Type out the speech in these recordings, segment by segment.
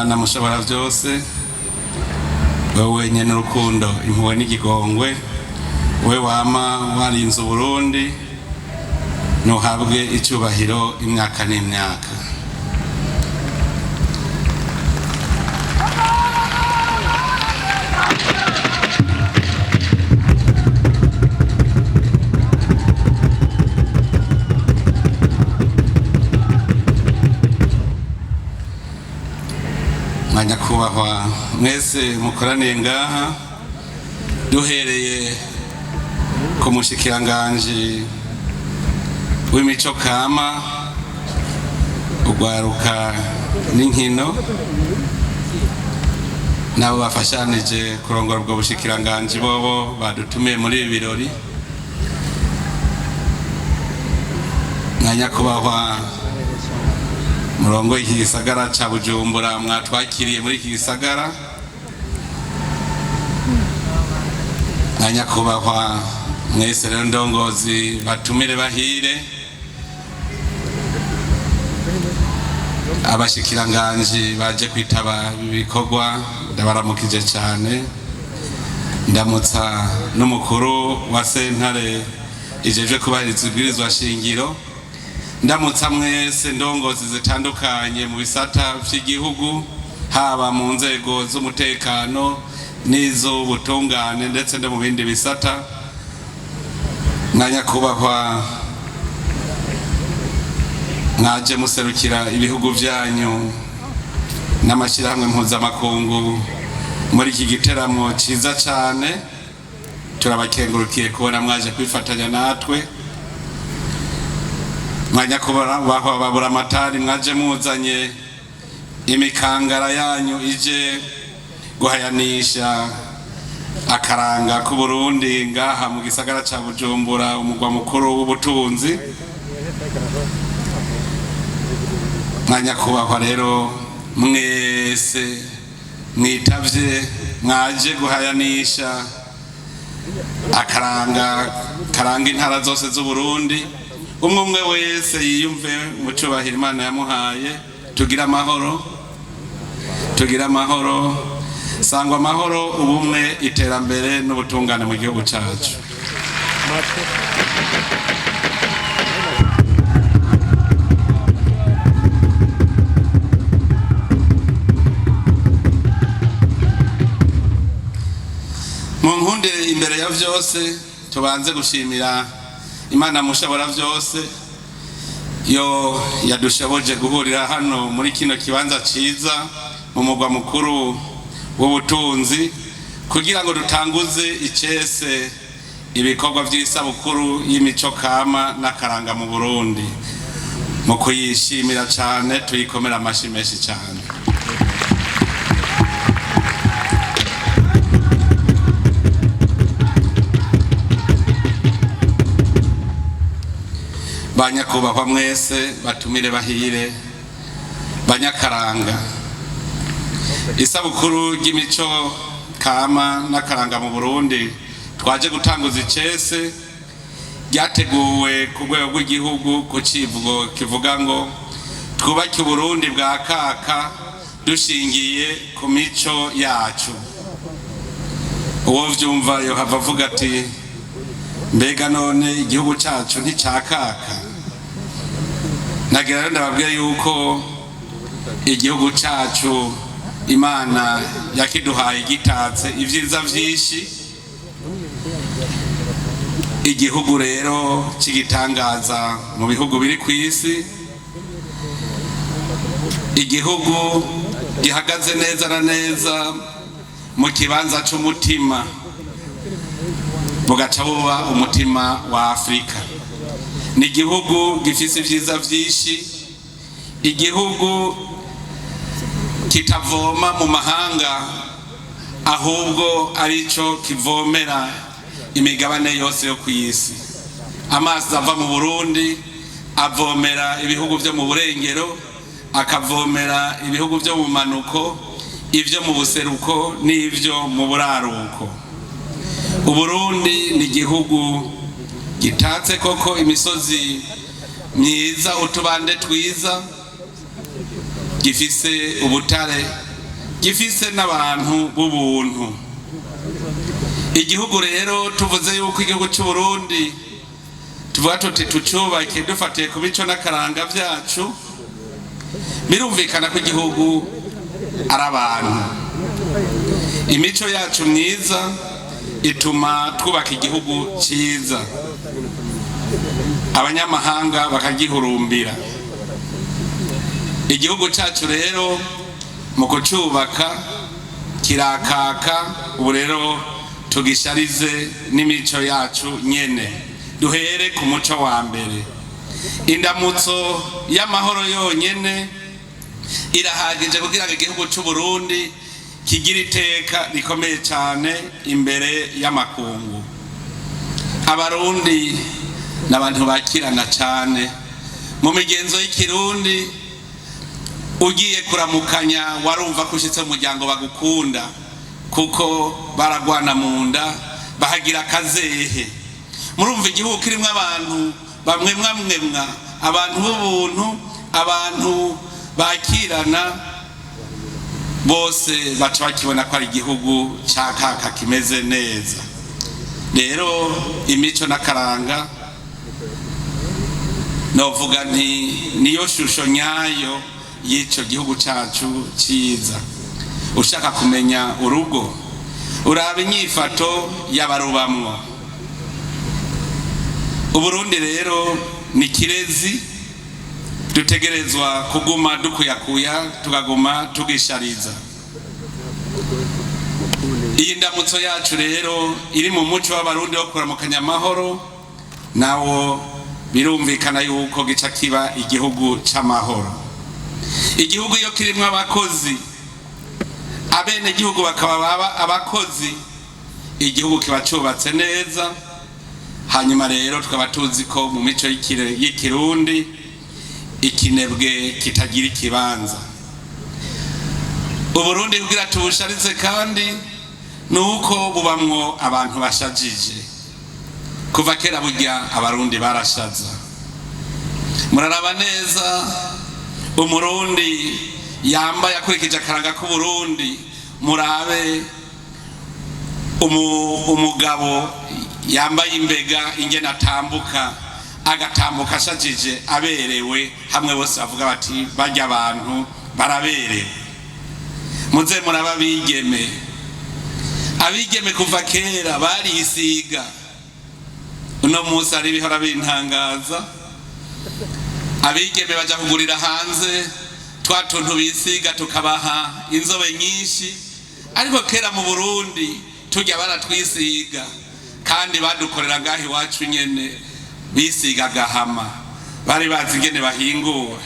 Imana mushobora byose, wowe nyene urukundo impuhwe n'igigongwe, wowe wama warinze Burundi, nuhabwe icyubahiro imyaka n'imyaka. Nyakubahwa mwese mukoraniye ngaha, duhereye ku mushikiranganje w'imico kama, ugwaruka n'inkino, nabo bafashanije kurongora ubwo bushikiranganje, bobo badutumiye muri ibi birori. Nyakubahwa murongo iki gisagara ca Bujumbura, mwatwakiriye muri iki gisagara. Nyakubahwa mwese rero ndongozi batumire bahire, abashikiranganje baje kwitaba ibikorwa, ndabaramukije cyane. Ndamutsa n'umukuru wa sentare ijeje kubahiriza ibwirizwa shingiro, ndamutsa mwese ndongozi zitandukanye mu bisata by'igihugu, haba mu nzego z'umutekano n'iz'ubutungane ndetse no mu bindi bisata. Nyakubahwa mwaje muserukira ibihugu byanyu n'amashyirahamwe mpuzamakungu muri iki giteramo cyiza cyane, turabakengurukiye kubona mwaje kwifatanya natwe. Nyakubahwa baburamatari, mwaje muzanye imikangara yanyu ije guhayanisha akaranga ku Burundi ngaha mu gisagara ca Bujumbura, umugwa mukuru w'ubutunzi. Nyakubahwa rero mwese mwitavye, mwaje guhayanisha akaranga intara zose z'u Burundi. Umwe wese yiyumve mu cubahiro Imana yamuhaye. Tugira amahoro, tugira amahoro, sangwa amahoro, ubumwe, iterambere n'ubutungane mu gihugu cyacu. Mu nkundire imbere ya vyose tubanze gushimira Imana mushobora byose, yo yadushoboje guhurira hano muri kino kibanza ciza mu mugwa mukuru w'ubutunzi, kugira ngo dutanguze icese ibikorwa by'isabukuru y'imico kama n'akaranga mu Burundi. Mu kuyishimira cyane tuyikomera amashi menshi cyane. Banyakubahwa mwese batumire bahire, banyakaranga, isabukuru ry'imico kama n'akaranga mu Burundi twaje gutanguza icese, ryateguwe ku rwego rw'igihugu ku civugo kivuga ngo twubake Burundi bwa kaka dushingiye ku mico yacu. Uwo vyumva yo hava avuga ati, mbega none igihugu cyacu nticakaka? Nagira rero ndababwira yuko igihugu cyacu Imana yakiduhaye gitatse ivyiza vyinshi. Igihugu rero kigitangaza mu bihugu biri ku isi, igihugu gihagaze neza na neza mu kibanza c'umutima, bugaca buba umutima wa Afrika. Ni igihugu gifise ivyiza vyinshi, igihugu kitavoma mu mahanga, ahubwo arico kivomera imigabane yose yo kw'isi. Amazi ava mu Burundi avomera ibihugu vyo mu burengero, akavomera ibihugu vyo mu manuko, ivyo mu buseruko n'ivyo mu buraruko. Uburundi ni igihugu gitatse koko imisozi myiza, utubande twiza, gifise ubutare gifise n'abantu b'ubuntu. Igihugu rero tuvuze yuko igihugu cy'u Burundi tuvuga tuti tucubake dufatiye ku bico n'akaranga vyacu, birumvikana ko igihugu ari abantu. Imico yacu myiza ituma twubaka igihugu cyiza, abanyamahanga bakagihurumbira. Igihugu cyacu rero mu kucubaka kirakaka, ubu rero tugisharize n'imico yacu nyene. Duhere ku muco wa mbere. Indamutso y'amahoro yonyene irahagije kugira ngo igihugu cy'u Burundi kigira iteka rikomeye cyane imbere y'amakungu. Abarundi n'abantu bakirana cyane mu migenzo y'ikirundi. Ugiye kuramukanya warumva ko ushitse mu muryango bagukunda, kuko baragwana mu nda bahagira akazehe. Murumva igihugu kirimo abantu bamwe mwamwemwa, abantu b'ubuntu, abantu bakirana, bose baca bakibona ko ari igihugu cyakaka kimeze neza. Rero imico n'akaranga novuga nti niyo shusho nyayo y'ico gihugu cyacu cyiza. Ushaka kumenya urugo, uraba inyifato y'abarubamwo. Uburundi rero ni kirezi, dutegerezwa kuguma dukuyakuya, tukaguma tugishariza. Iyi ndamutso yacu rero iri mu muco w'abarundi wo kuramukanya amahoro, nawo birumvikana yuko gica kiba igihugu c'amahoro. Igihugu iyo kirimo abakozi, abene igihugu bakaba abakozi, igihugu kiba cubatse neza. Hanyuma rero tukaba tuzi ko mu mico y'ikirundi ikinebwe kitagira ikibanza. Uburundi kugira tubusharize kandi nuko bubamwo abantu bashajije. Kuva kera burya abarundi barashaza. Muraraba neza umurundi yambaye akurikije akaranga k'Uburundi, murabe umugabo yambaye imbega ingene atambuka, agatambuka ashajije aberewe, hamwe bose bavuga bati barya abantu baraberewe. Muze muraba abigeme kuva kera barisiga. Uno munsi ari bihora bintangaza, abigeme baja kugurira hanze twa tuntu bisiga tukabaha inzobe nyinshi, ariko kera mu Burundi tujya baratwisiga kandi badukorera ngaho iwacu nyene, bisiga gahama, bari bazi ingene bahingura.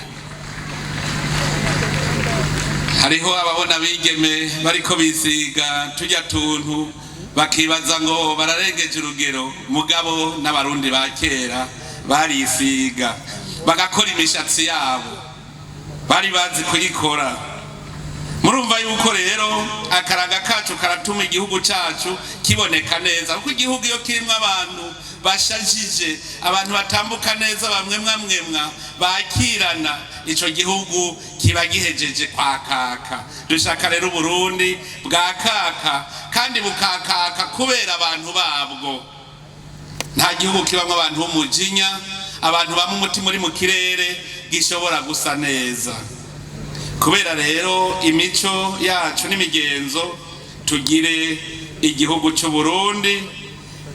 Hariho ababona bigeme bariko bisiga tujya tuntu bakibaza ngo bararengeje urugero, mugabo n'abarundi ba kera barisiga bagakora imishatsi yabo, bari bazi kuyikora. Murumva yuko rero akaranga kacu karatuma igihugu cyacu kiboneka neza, kuko igihugu iyo kirimo abantu bashajije, abantu batambuka neza, bamwe mwamwemwa bakirana, ico gihugu kiba gihejeje kwakaka. Dushaka rero Burundi bwakaka, kandi bukakaka kubera abantu babwo. Nta gihugu kibamwe abantu b'umujinya, abantu bamwe umutima uri mu kirere gishobora gusa neza. Kubera rero imico yacu n'imigenzo, tugire igihugu cy'u Burundi,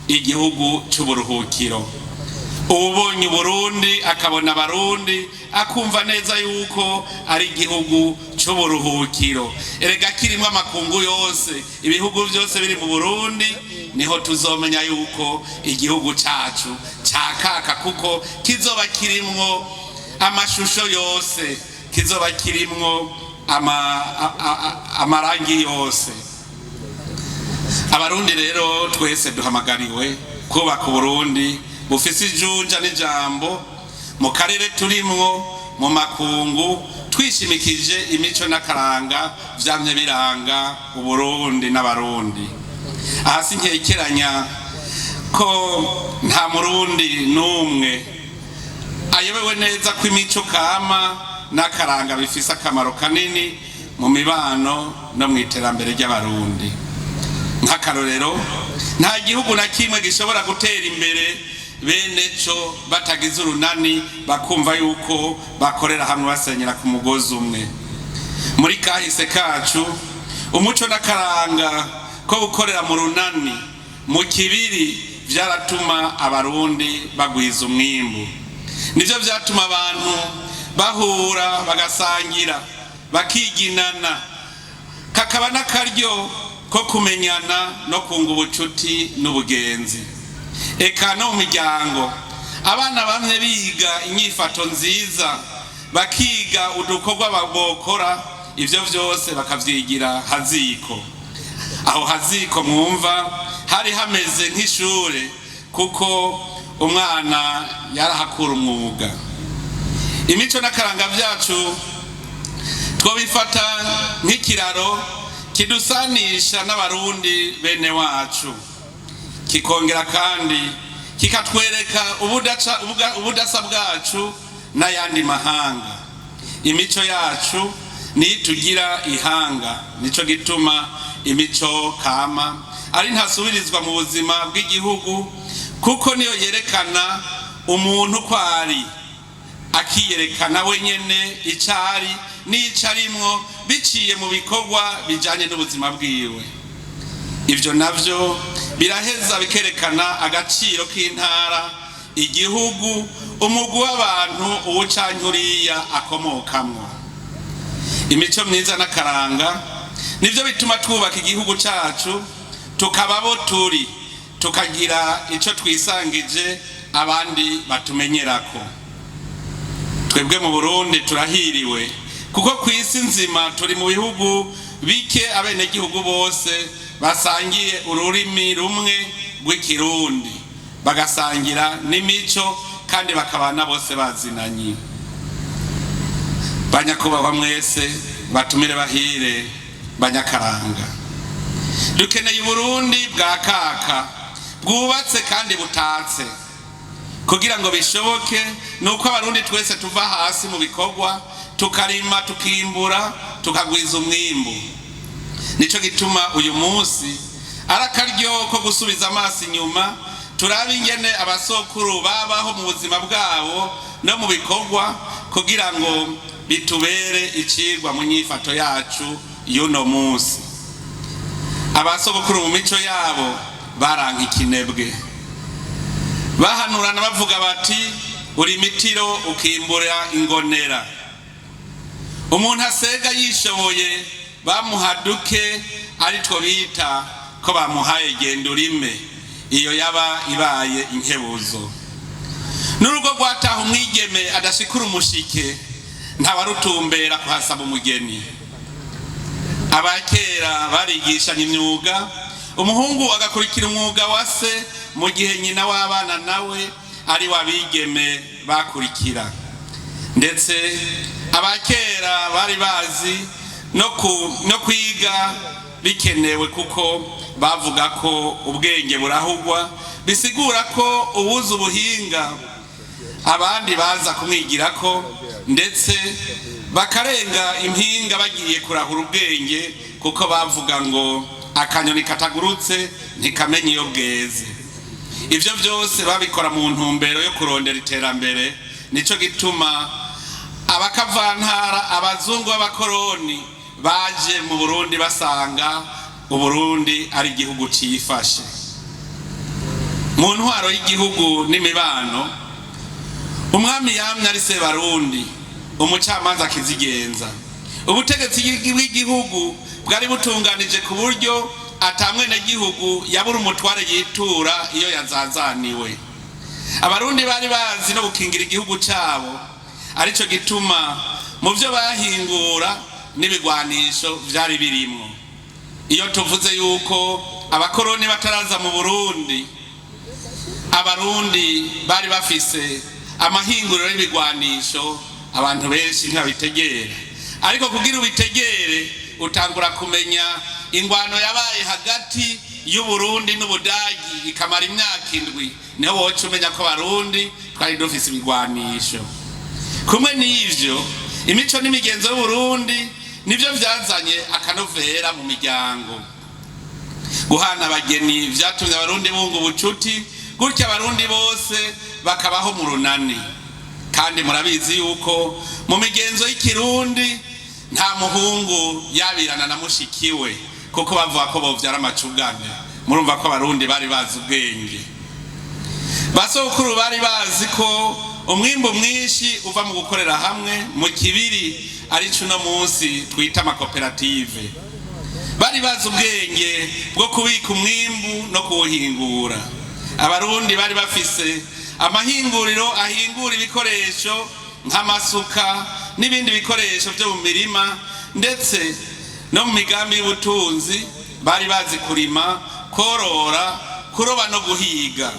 igihugu cy'uburuhukiro. Ubonye Burundi akabona abarundi akumva neza yuko ari igihugu cy'uburuhukiro. Erega kirimo amakungu yose, ibihugu byose biri mu Burundi, niho tuzomenya yuko igihugu cyacu cyakaka, kuko kizoba kirimwo amashusho yose, kizoba kirimwo amarangi yose. Abarundi rero twese duhamagariwe kubaka Burundi bufise ijunja n'ijambo mu karere turimwo, mu makungu, twishimikije imico n'akaranga vyamye biranga Uburundi n'abarundi. Aha sinkekeranya ko nta murundi n'umwe ayobewe neza ko imico kama n'akaranga bifise akamaro kanini mu mibano no mu iterambere ry'abarundi. Nk'akarorero, nta gihugu na kimwe gishobora gutera imbere bene cyo batagize urunani bakumva yuko bakorera hamwe basenyera ku mugozi umwe. Muri kahise kacu umuco n'akaranga ko gukorera mu runani mu kibiri vyaratuma abarundi bagwiza umwimbu. Nivyo vyatuma abantu bahura bagasangira bakiginana, kakaba n'akaryo ko kumenyana no kunga ubucuti n'ubugenzi. Eka no mu miryango abana bamwe biga inyifato nziza, bakiga udukorwa babokora, ivyo vyose bakavyigira haziko. Aho haziko mwumva hari hameze nk'ishure, kuko umwana yarahakura umwuga. Imico n'akaranga vyacu twobifata nk'ikiraro kidusanisha n'abarundi bene wacu, kikongera kandi kikatwereka ubudasa bwacu n'ayandi mahanga. Imico yacu nitugira ihanga, nico gituma imico kama ari ntasubirizwa mu buzima bw'igihugu, kuko niyo yerekana umuntu ko ari, akiyerekana wenyene icari n'icarimwo biciye mu bikorwa bijanye n'ubuzima bwiwe. Ivyo navyo biraheza bikerekana agaciro k'intara, igihugu, umugwi w'abantu uwucankuriya akomokamwo. Imico myiza n'akaranga nivyo bituma twubaka igihugu cacu, tukaba bo turi, tukagira ico twisangije abandi batumenyerako. Twebwe mu Burundi turahiriwe, kuko kw'isi nzima turi mu bihugu bike abenegihugu bose basangiye ururimi rumwe rw'ikirundi, bagasangira n'imico, kandi bakabana bose bazinanye. Banyakubahwa mwese, batumire bahire banyakaranga, dukeneye Burundi bwa kaka, bwubatse kandi butatse. Kugira ngo bishoboke nuko abarundi twese tuva hasi mu bikorwa, tukarima, tukimbura, tukagwiza umwimbu. Nico gituma uyu munsi arakaryo ko gusubiza amaso inyuma, turaba ingene abasokuru babaho mu buzima bwabo no mu bikorwa, kugira ngo bitubere icigwa mu nyifato yacu y'uno munsi. Abasokuru mu mico yabo baranka ikinebwe, bahanurana bavuga bati uri imitiro ukimbura ingonera. Umuntu asega yishoboye bamuha duke, ari two bita ko bamuhaye genda urime, iyo yaba ibaye inkebuzo. N'urugo rwataha umwigeme adashikura umushike, ntawarutumbera kuhasaba umugeni. Abakera barigishanya imyuga, umuhungu agakurikira umwuga wa se, mu gihe nyina w'abana nawe ari wabigeme bakurikira. Ndetse abakera bari bazi no kwiga bikenewe, kuko bavuga ko ubwenge burahugwa, bisigura ko ubuze ubuhinga abandi baza kumwigirako, ndetse bakarenga impinga bagiye kurahura ubwenge, kuko bavuga ngo akanyoni katagurutse ntikamenya iyo bweze. Ivyo byose babikora mu ntumbero yo kurondera iterambere. Nico gituma abakavantara, abazungu b'abakoroni baje mu Burundi basanga Uburundi ari igihugu cifashe. Mu ntwaro y'igihugu n'imibano, umwami yamye ari Sebarundi, umucamanza akizigenza. Ubutegetsi bw'igihugu bwari butunganije ku buryo atamwene gihugu yabura umutware yitura iyo yazazaniwe. Abarundi bari bazi no gukingira igihugu cabo, arico gituma mu byo bahingura n'ibigwanisho vyari birimwo. Iyo tuvuze yuko abakoroni bataraza mu Burundi, abarundi bari bafise amahinguriro y'ibigwanisho, abantu benshi ntibabitegera. Ariko kugira ubitegere utangura kumenya ingwano yabaye hagati y'Uburundi n'Ubudagi ikamara imyaka 7, niho woca umenya ko abarundi twari dufise ibigwanisho. Kumwe n'ivyo, imico n'imigenzo y'Uburundi nibyo byazanye akanovera mu miryango. Guhana abageni vyatumye abarundi bunga ubucuti, gutya abarundi bose bakabaho mu runani. Kandi murabizi yuko mu migenzo y'ikirundi nta muhungu yabirana na mushikiwe kuko bavuga ko bovyara amacugane. Murumva ko abarundi bari bazi ubwenge. Basokuru bari bazi ko umwimbo mwinshi uva mu gukorera hamwe mu kibiri ari cuno munsi twita amakoperative. Bari bazi ubwenge bwo kubika umwimbu no kuwuhingura. Abarundi bari bafise amahinguriro ahingura ibikoresho nk'amasuka n'ibindi bikoresho byo mu mirima, ndetse no mu migambi y'ubutunzi bari bazi kurima, korora, kuroba no guhiga.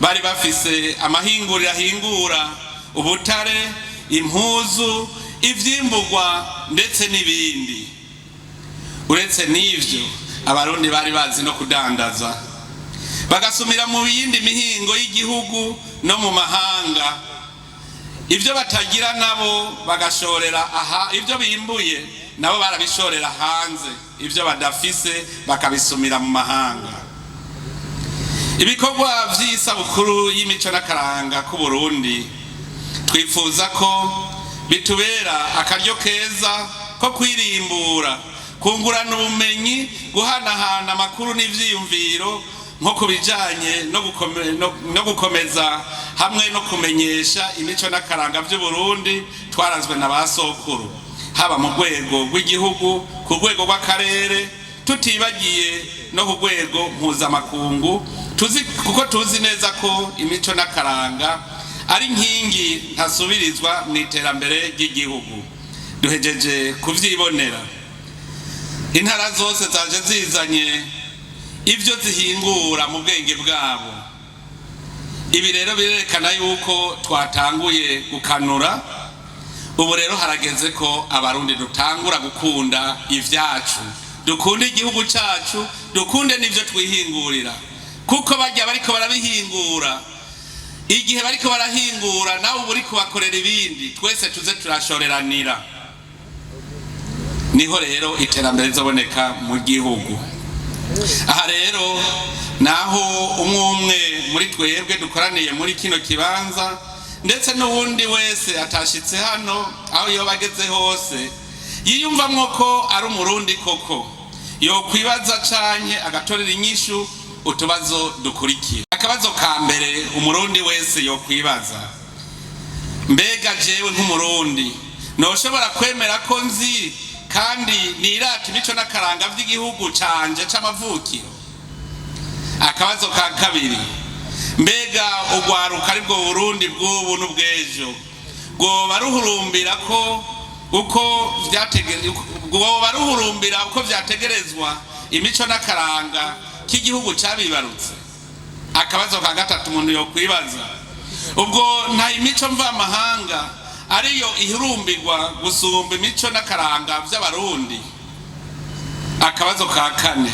Bari bafise amahinguriro ahingura ubutare, impuzu, ivyimburwa ndetse n'ibindi. Uretse n'ivyo, abarundi bari bazi no kudandaza, bagasumira mu yindi mihingo y'igihugu no mu mahanga. Ibyo batagira nabo bagashorera aha, ibyo bimbuye nabo barabishorera hanze, ibyo badafise bakabisumira mu mahanga. Ibikorwa vy'isabukuru y'imico n'akaranga ku Burundi twifuza ko bitubera akaryo keza ko kwirimbura, kungurana ubumenyi, guhanahana amakuru n'ivyiyumviro nko kubijanye no gukomeza hamwe no kumenyesha imico n'akaranga by'u Burundi twarazwe na basokuru, haba mu rwego rw'igihugu, ku rwego rw'akarere, tutibagiye no ku rwego mpuzamakungu, kuko tuzi neza ko imico n'akaranga ari nkingi ntasubirizwa mu iterambere ry'igihugu. Duhejeje kuvyibonera, intara zose zaje zizanye ibyo zihingura mu bwenge bwabo. Ibi rero birerekana yuko twatanguye gukanura. Ubu rero harageze ko abarundi dutangura gukunda ivyacu, dukunde igihugu cacu, dukunde n'ivyo twihingurira, kuko bajya bariko barabihingura. Igihe bariko barahingura nawe uri kubakorera ibindi, twese tuze turashoreranira, niho rero iterambere rizoboneka mu gihugu. Aha rero naho umwe muri twebwe dukoraniye muri kino kibanza, ndetse n'uwundi wese atashitse hano aho yoba ageze hose yiyumvamwo ko ari umurundi koko, yokwibaza canke agatorera inyishu utubazo dukurikira. Akabazo ka mbere umurundi wese yokwibaza: mbega jewe nk'umurundi noshobora kwemera ko nzi kandi nirata imico n'akaranga vy'igihugu canje c'amavukiro? Akabazo ka kabiri: mbega urwaruka ari bwo Burundi bw'ubu n'ubw'ejo bwoba ruhurumbira uko vyategerezwa imico n'akaranga k'igihugu cabibarutse? Akabazo ka gatatu umuntu yokwibaza: ubwo nta imico mvamahanga ariyo ihurumbirwa gusumba imico n'akaranga vy'abarundi? Akabazo ka kane: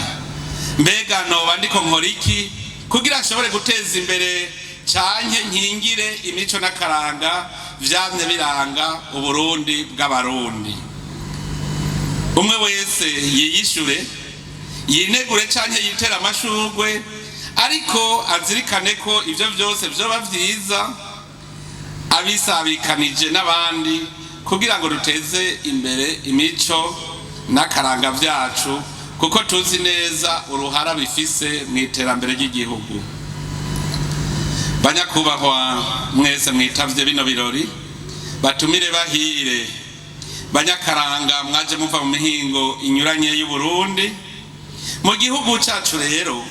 mbega noba ndiko nkora iki kugira nshobore guteza imbere canke nkingire imico n'akaranga vyamye biranga Uburundi bw'abarundi? Umwe wese yiyishure, yinegure canke yitera amashurwe, ariko azirikane ko ivyo vyose vyoba vyiza abisabikanije n'abandi kugira ngo duteze imbere imico n'akaranga vyacu, kuko tuzi neza uruhara bifise mu iterambere ry'igihugu. Banyakubahwa mwese mwitavye bino birori, batumire bahire, banyakaranga mwaje muva mu mihingo inyuranye y'u Burundi. Mu gihugu cacu rero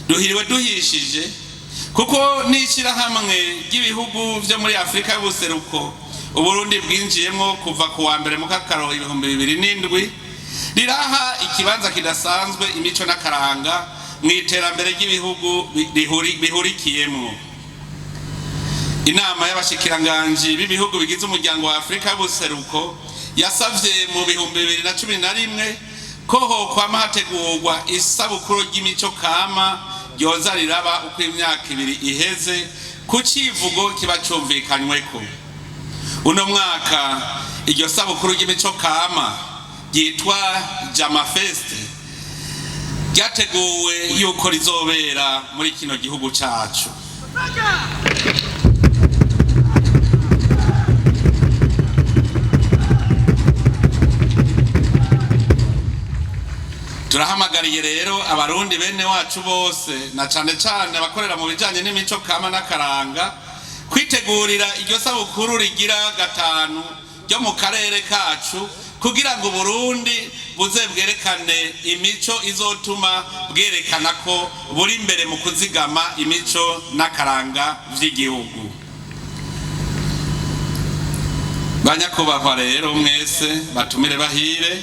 duhiriwe duhishije, kuko n'ishirahamwe ry'ibihugu vyo muri Afrika y'ubuseruko Uburundi bwinjiyemwo kuva ku wa mbere mu Kakaro 2007 riraha ikibanza kidasanzwe imico n'akaranga mu iterambere ry'ibihugu bihurikiyemwo. Inama y'abashikiranganji b'ibihugu bigize umuryango wa Afrika y'ubuseruko yasavye mu 2011 ko hokwama hategurwa isabukuru ry'imico kama ryoza riraba uko imyaka 2 iheze ku civugo kiba cumvikanyweko. Uno mwaka iryo sabukuru ry'imico kama ryitwa Jama Fest ryateguwe yuko rizobera muri kino gihugu cacu. Turahamagariye rero abarundi bene wacu bose na cane cane abakorera mu bijanye n'imico kama n'akaranga kwitegurira iryo sabukuru rigira gatanu ryo mu karere kacu kugira ngo Burundi buze bwerekane imico izotuma bwerekana ko buri imbere mu kuzigama imico n'akaranga vy'igihugu. Banyakubahwa rero mwese batumire bahire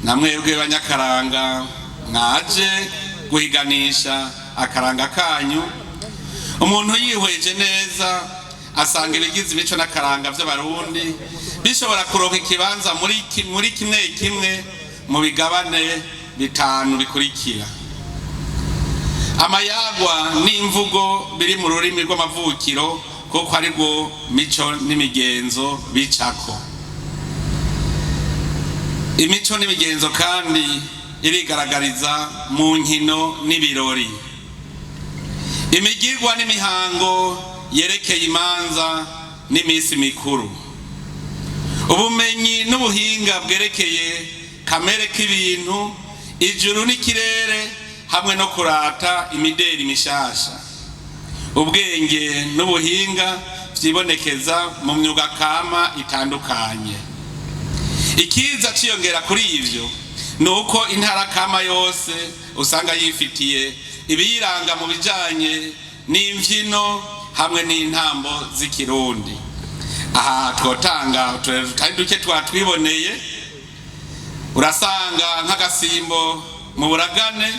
namwebwe banyakaranga mwaje guhiganisha akaranga kanyu. Umuntu yihweje neza asanga ibigize imico n'akaranga vy'abarundi bishobora kuronka ikibanza muri kimwe kimwe mu bigabane bitanu bikurikira. Amayagwa n'imvugo biri mu rurimi rw'amavukiro kuko ari rwo mico n'imigenzo bicako. Imico n'imigenzo kandi irigaragariza mu nkino n'ibirori, imigirwa n'imihango yerekeye imanza n'imisi mikuru, ubumenyi n'ubuhinga bwerekeye kamere k'ibintu, ijuru n'ikirere hamwe no kurata imideri mishasha, ubwenge n'ubuhinga vyibonekeza mu myuga kama itandukanye. Ikiza ciyongera kuri ivyo nuko intara kama yose usanga yifitiye ibiyiranga mu bijanye n'imvyino hamwe n'intambo z'ikirundi. Aha twotanga uturero tutari duke twatwiboneye. Urasanga nk'agasimbo mu Buragane,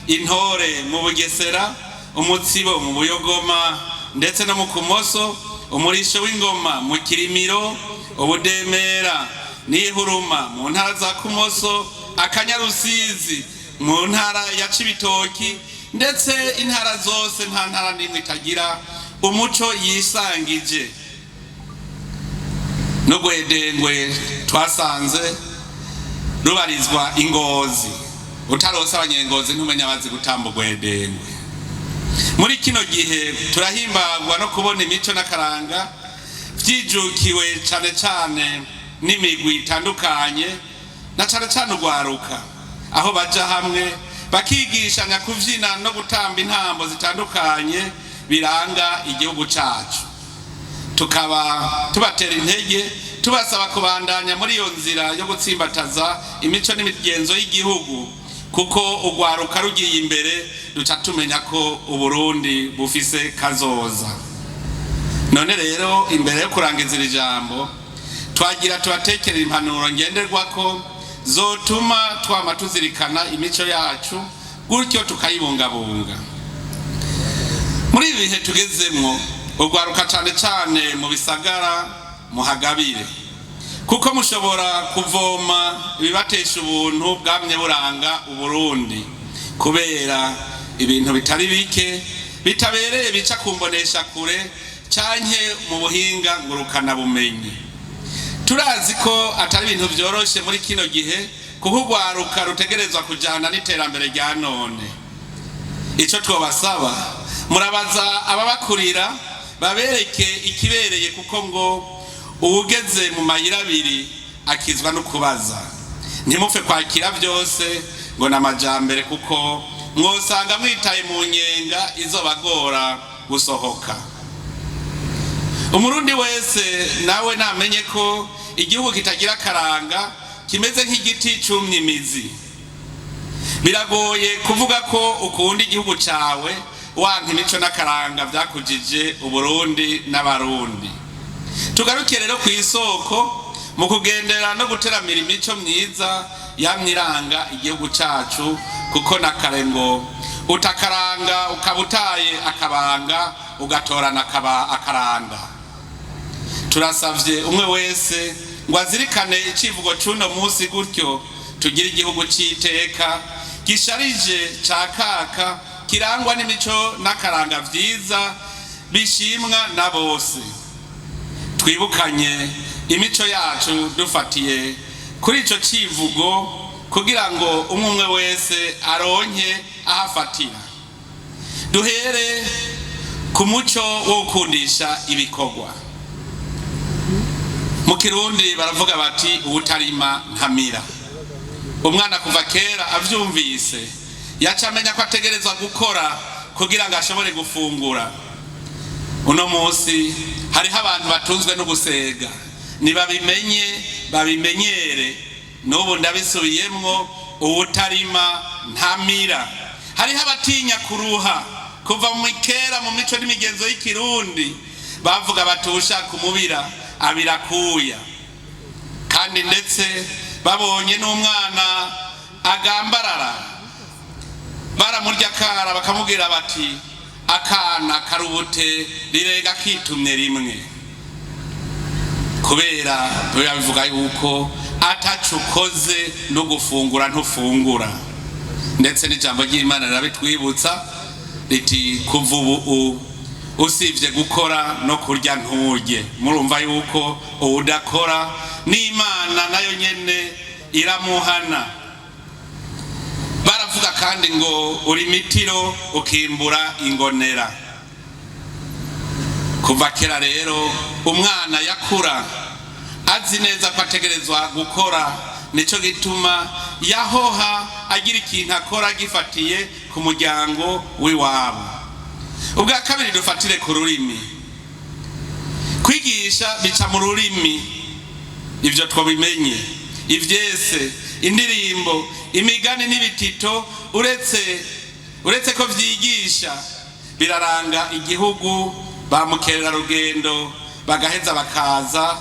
intore mu Bugesera, umutsibo mu Buyogoma ndetse no mu Kumoso, umurisho w'ingoma mu Kirimiro, ubudemera n'ihuruma mu ntara za Kumoso, akanyarusizi mu ntara ya Cibitoki, ndetse intara zose nta ntara n'imwe itagira umuco yisangije. N'ugwedengwe twasanze rubarizwa Ingozi. Utarose abanyengozi ntumenya bazi gutamba ugwedengwe. Muri kino gihe turahimbagwa no kubona imico n'akaranga vyijukiwe cane cane n'imigwi itandukanye na cane cane urwaruka, aho baja hamwe bakigishanya kuvyina no gutamba intambo zitandukanye biranga igihugu cacu. Tukaba tubatera intege tubasaba kubandanya muri iyo nzira yo gutsimbataza imico n'imigenzo y'igihugu, kuko urwaruka rugiye imbere duca tumenya ko Uburundi bufise kazoza. None rero imbere yo kurangiza iri jambo twagira tubatekerera impanuro ngenderwako zotuma twama tuzirikana imico yacu gutyo tukayibungabunga. Muri ibi bihe tugezemwo urwaruka cane cane mu bisagara muhagabire, kuko mushobora kuvoma ibibatesha ubuntu bwamye buranga Uburundi kubera ibintu bitari bike bitabereye bica kumbonesha kure canke mu buhinga ngurukana bumenyi. Turazi ko atari ibintu vyoroshe muri kino gihe kuko urwaruka rutegerezwa kujana n'iterambere rya none. Ico twobasaba murabaza ababakurira babereke ikibereye, kuko ngo uwugeze mu mayira abiri akizwa no kubaza. Ntimupfe kwakira vyose ngo n'amajambere, kuko mwosanga mwitaye mu nyenga izobagora gusohoka. Umurundi wese nawe namenye ko igihugu kitagira akaranga kimeze nk'igiti cumye imizi. Biragoye kuvuga ko ukunda igihugu cawe wanka imico n'akaranga vyakujije Uburundi n'abarundi. Tugaruke rero ku isoko mu kugendera no guteramira imico myiza yamyiranga igihugu cacu, kuko nakarengo utakaranga ukabutaye akabanga ugatorana akaranda. Turasavye umwe wese ngo azirikane icivugo cuno musi gutyo tugira igihugu c'iteka gisharije cakaka kirangwa n'imico n'akaranga vyiza bishimwa na bose. Twibukanye imico yacu dufatiye kuri ico civugo kugira ngo umwe wese aronke ahafatira. Duhere ku muco wo gukundisha ibikorwa. Mu Kirundi baravuga bati ubutarima ntamira. Umwana kuva kera avyumvise yaca amenya ko ategerezwa gukora kugira ngo ashobore gufungura. Uno munsi hariho abantu batunzwe no gusega, nibabimenye babimenyere. N'ubu ndabisubiyemwo, ubutarima ntamira. Hariho abatinya kuruha. Kuva mu kera mu mico n'imigenzo y'Ikirundi bavuga bati ushaka umubira abirakuya, kandi ndetse babonye n'umwana agambarara baramurya kara bakamubwira bati akana karubute rirega kitumye rimwe, kubera bivuga yuko atacukoze no gufungura ntufungura. Ndetse n'ijambo ry'Imana rirabitwibutsa riti kuva ubu usibye gukora no kurya nturye. Murumva yuko udakora n'Imana nayo nyene iramuhana. Baravuga kandi ngo uri mitiro ukimbura ingonera. Kuva kera rero umwana yakura azi neza ko ategerezwa gukora, nico gituma yahoha agira ikintu akora gifatiye ku muryango w'iwabo. Ubwa kabiri dufatire ku rurimi. Kwigisha bica mu rurimi, ivyo twabimenye. Ivyese, indirimbo, imigani n'ibitito uretse ko vyigisha biraranga igihugu. Ba mukerarugendo bagaheza bakaza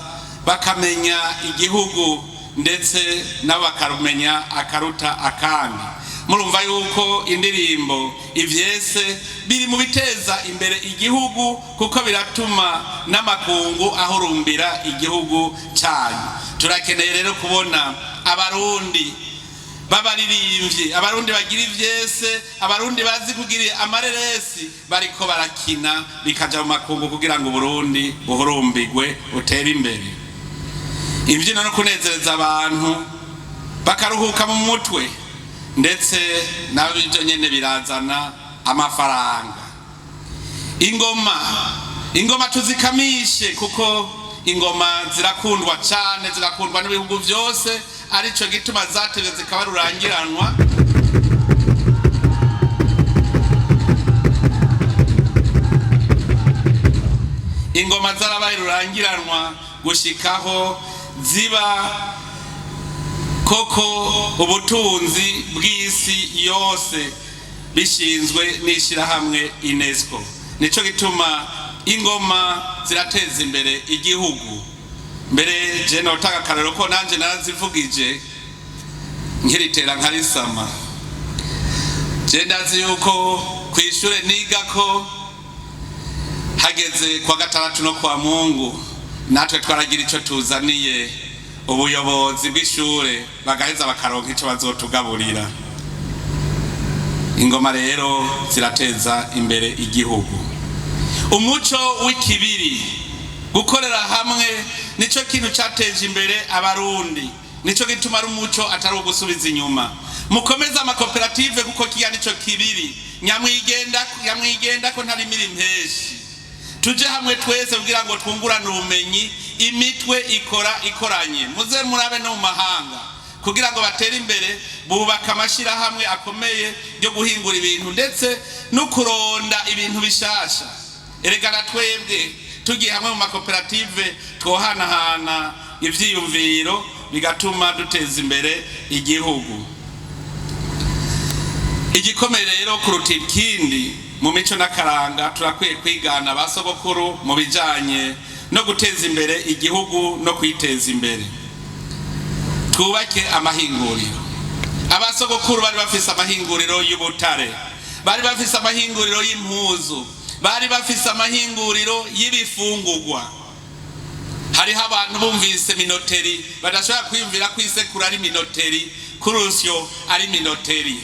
bakamenya igihugu, ndetse nabo bakarumenya akaruta akandi. Murumva yuko indirimbo, ivyese biri mu biteza imbere igihugu, kuko biratuma n'amakungu ahurumbira igihugu cyanyu. Turakeneye rero kubona abarundi babaririmbye, abarundi bagira ivyese, abarundi bazi kugira amareresi bariko barakina bikaja mu makungu kugira ngo Burundi buhurumbirwe utere imbere. Imbyino no kunezereza abantu bakaruhuka mu mutwe, ndetse nabyo nyene birazana amafaranga. Ingoma tuzikamishe, kuko ingoma zirakundwa cyane, zirakundwa n'ibihugu byose, arico gituma zateze zikaba rurangiranwa. Ingoma zarabaye rurangiranwa gushikaho ziba koko ubutunzi bw'isi yose bishinzwe n'ishirahamwe UNESCO. Nico gituma ingoma zirateza imbere igihugu. Mbere je notaka karero ko nanje narazivugije nkiritera nkarisama. Je ndazi yuko kwishure niga ko hageze kwa gatandatu no kwa Mungu natwe twaragira ico tuzaniye ubuyobozi bw'ishure, bagaheza bakaronka ico bazotugaburira. Ingoma rero zirateza imbere igihugu. Umuco w'ikibiri, gukorera hamwe, nico kintu cyateje imbere abarundi. Nico gituma ari umuco atari ugusubiza inyuma. Mukomeza amakoperative kuko kiya nico kibiri. Nyamwigenda ko ntari mirimpeshi. Tuje hamwe twese kugira ngo twungurane ubumenyi, imitwe ikoranye. Muze murabe no mu mahanga kugira ngo batere imbere, bubaka amashira hamwe akomeye yo guhingura ibintu, ndetse no kuronda ibintu bishasha. Eregana twebwe tugiye hamwe mu makoperative twohanahana ivyiyumviro, bigatuma duteza imbere igihugu. Igikomeye rero kuruta ikindi mu mico n'akaranga, turakwiye kwigana basogokuru mu bijanye no guteza imbere igihugu no kwiteza imbere. Twubake amahinguriro. Abasogokuru bari bafise amahinguriro y'ubutare, bari bafise amahinguriro y'impuzu, bari bafise amahinguriro y'ibifungurwa. Hariho abantu bumvise minoteri badashobora kwiyumvira ko isekuru ari minoteri, kurusyo ari minoteri.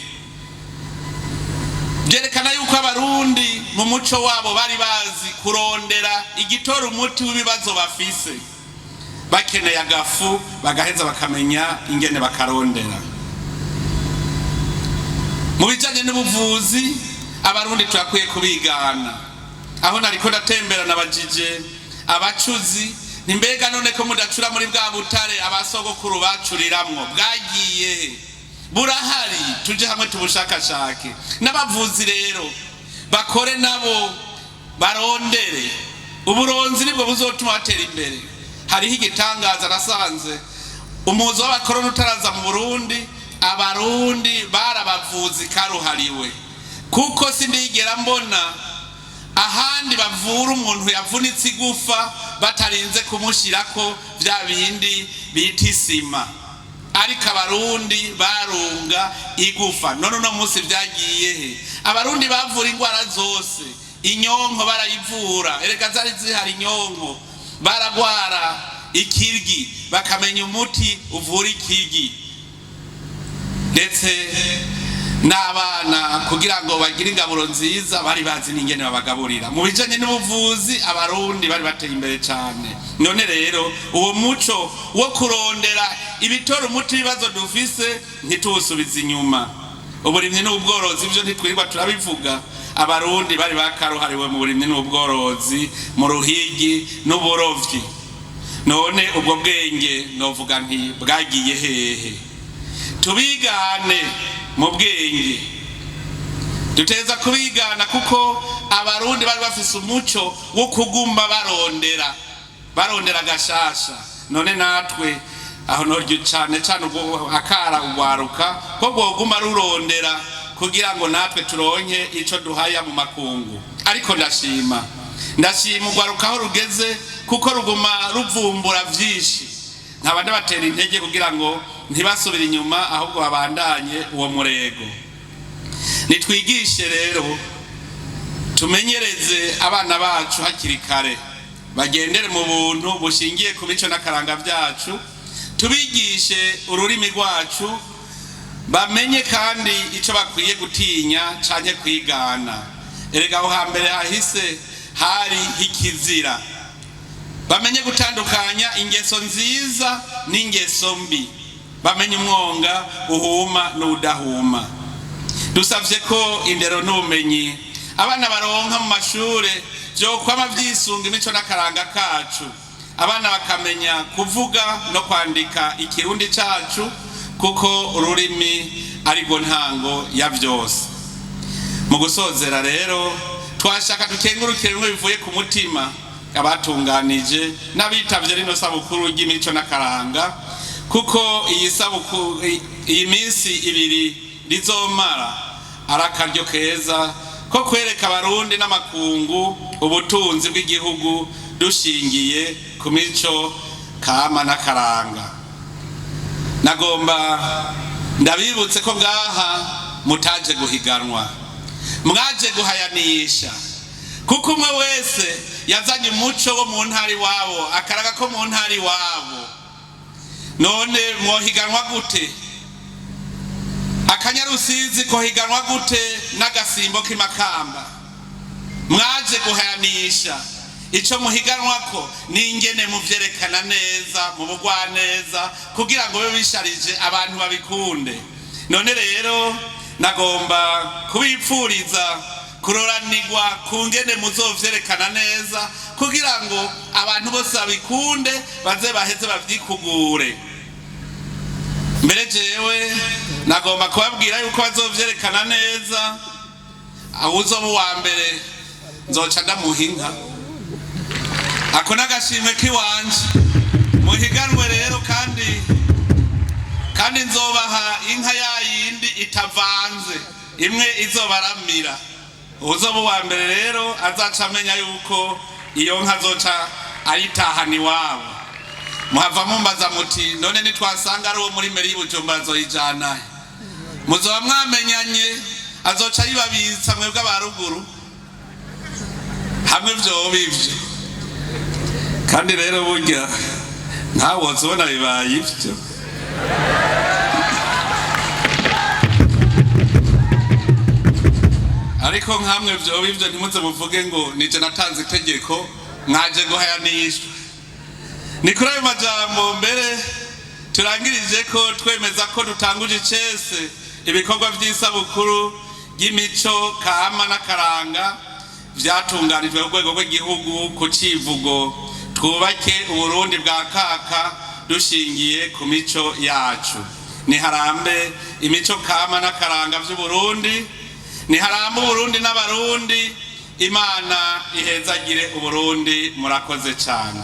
Byerekana yuko abarundi mu muco wabo bari bazi kurondera igitora umuti w'ibibazo bafise. bakeneye agafu bagaheza bakamenya ingene bakarondera. Mu bijanye n'ubuvuzi abarundi turakwiye kubigana. Aho nariko ndatembera nabajije abacuzi nimbega none ko mudacura muri bwa butare abasogokuru bacuriramwo bwagiye burahari, tuje hamwe tubushakashake. N'abavuzi rero bakore nabo barondere, uburonzi nibwo buzotuma batera imbere. Hariho igitangaza nasanze umuzo w'abakoroni utaraza mu Burundi, abarundi barabavuzi karuhariwe, kuko sindigera mbona ahandi bavura umuntu yavunitse igufa batarinze kumushirako vya bindi bita isima, ariko abarundi barunga igufa. None no musi vyagiye he? Abarundi bavura ingwara zose, inyonko barayivura, erega zari zihari inyonko, baragwara ikirgi bakamenya umuti uvura ikirgi, ndetse n'abana kugira ngo bagire ingaburo nziza bari bazi n'ingene babagaburira. Mu bijanye n'ubuvuzi abarundi bari bateye imbere cyane. None rero uwo muco wo kurondera ibitora umuti ibibazo dufise ntituwusubiza inyuma. Uburimyi n'ubworozi byo ntitwirirwa turabivuga, abarundi bari bakaruhariwe mu burimyi n'ubworozi, mu ruhigi n'uburovyi. None ubwo bwenge novuga nti bwagiye hehe? Tubigane mu bwenge, duteza kubigana, kuko abarundi bari bafise umuco wo kugumba barondera gashasha. None natwe aho noryo cyane cyane ubwo akara ugwaruka ko bwoguma rurondera kugira ngo natwe turonke ico duhaya mu makungu. Ariko ndashima ugwaruka aho rugeze, kuko ruguma ruvumbura vyinshi. Nkaba ndabatera intege kugira ngo ntibasubire inyuma, ahubwo babandanye uwo murego. Nitwigishe rero, tumenyereze abana bacu hakiri kare, bagendere mu buntu bushingiye ku mico n'akaranga byacu, tubigishe ururimi rwacu, bamenye kandi ico bakwiye gutinya canke kwigana. Erega aho hambere hahise hari ikizira, bamenye gutandukanya ingeso nziza n'ingeso mbi, bamenye umwonga uhuma n'udahuma. Dusavye ko indero n'ubumenyi abana baronka mu mashure byo kwama vyisunga imico n'akaranga kacu, abana bakamenya kuvuga no kwandika ikirundi cacu, kuko ururimi arigo ntango ya vyose. Mu gusozera rero twashaka dukengurukire bimwe bivuye ku mutima abatunganije n'abitavye rino sabukuru y'imico n'akaranga, kuko iyi minsi ibiri rizomara arakaryo keza ko kwereka abarundi n'amakungu ubutunzi bw'igihugu dushingiye ku mico kama n'akaranga. Nagomba ndabibutse ko ngaha mutaje guhiganwa, mwaje guhayanisha, kuko umwe wese yazanye umuco wo mu ntari wabo, akaraga ko mu ntari wabo. None mwohiganwa gute? Akanyarusizi kohiganwa gute n'agasimbo k'imakamba? Mwaje guhayanisha, ico muhiganwa ko n'ingene muvyerekana neza mu bugwa neza, kugira ngo bibe bisharije abantu babikunde. None rero nagomba kubipfuriza kuroranirwa kungene muzovyerekana neza, kugira ngo abantu bose babikunde baze baheze bavyikugure. Mbere jewe nagomba kubabwira yuko bazovyerekana neza, awuzoba uwa mbere nzoca ndamuhinga. Ako n'agashimwe kiwanje, muhiganwe rero, kandi nzobaha inka yayindi itavanze, imwe izobaramira. Uzoba uwa mbere rero azaca amenya yuko iyo nka zoca ayitahana iwabo. Muhava mumbaza muti none nitwasanga ari uwo muri meri y'Ubujumbura azoyijana? Muzoba mwamenyanye, azoca yibabitsa mwebwe abaruguru hamwe vyoba ivyo. Kandi rero burya ntawe uzobona bibaye ivyo. Ariko nkamwe vyoba ivyo ntimuze muvuge ngo nije natanze itegeko mwaje guhayanishwa. ni kuri ayo majambo mbere turangirije ko twemeza ko dutanguje icese ibikorwa by'isabukuru y'imico kama n'akaranga vyatunganijwe ku rwego rw'igihugu ku civugo twubake uburundi bwa kaka dushingiye ku mico yacu. Niharambe imico kama n'akaranga vy'Uburundi, niharambe Uburundi n'abarundi, Imana ihezagire Uburundi. Murakoze cyane.